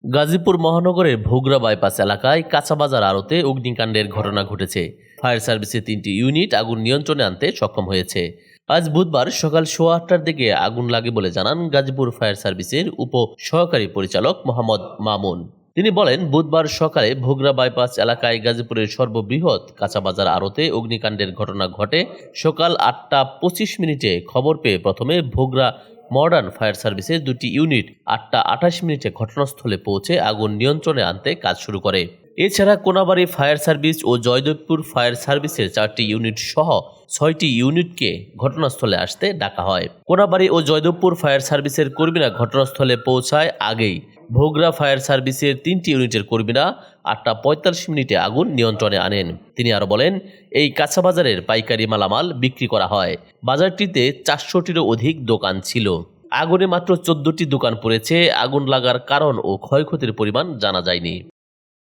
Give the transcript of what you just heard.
গাজীপুর মহানগরের ভোগড়া বাইপাস এলাকায় কাঁচাবাজার আড়তে অগ্নিকাণ্ডের ঘটনা ঘটেছে। ফায়ার সার্ভিসের 3টি ইউনিট আগুন নিয়ন্ত্রণে আনতে সক্ষম হয়েছে। আজ বুধবার সকাল 8:15টার দিকে আগুন লাগে বলে জানান গাজীপুর ফায়ার সার্ভিসের উপ সহকারী পরিচালক মোহাম্মদ মামুন। তিনি বলেন, বুধবার সকালে ভোগড়া বাইপাস এলাকায় গাজীপুরের সর্ববৃহৎ কাঁচাবাজার আড়তে অগ্নিকাণ্ডের ঘটনা ঘটে। সকাল 8টা 25 মিনিটে খবর পেয়ে প্রথমে ভোগড়া মডার্ন ফায়ার সার্ভিসের 2টি ইউনিট 8টা 28 মিনিটে ঘটনাস্থলে পৌঁছে আগুন নিয়ন্ত্রণে আনতে কাজ শুরু করে। এছাড়া কোনাবাড়ী ফায়ার সার্ভিস ও জয়দেবপুর ফায়ার সার্ভিসের 4টি ইউনিট সহ 6টি ইউনিটকে ঘটনাস্থলে আসতে ডাকা হয়। কোনাবাড়ী ও জয়দেবপুর ফায়ার সার্ভিসের কর্মীরা ঘটনাস্থলে পৌঁছায় আগেই ভোগড়া ফায়ার সার্ভিসের 3টি ইউনিটের কর্মীরা 8টা 45 মিনিটে আগুন নিয়ন্ত্রণে আনেন। তিনি আরো বলেন, এই কাঁচাবাজারের পাইকারি মালামাল বিক্রি করা হয়। বাজারটিতে 400টিরও অধিক দোকান ছিল। আগুনে মাত্র 14টি দোকান পুড়েছে। আগুন লাগার কারণ ও ক্ষয়ক্ষতির পরিমাণ জানা যায়নি।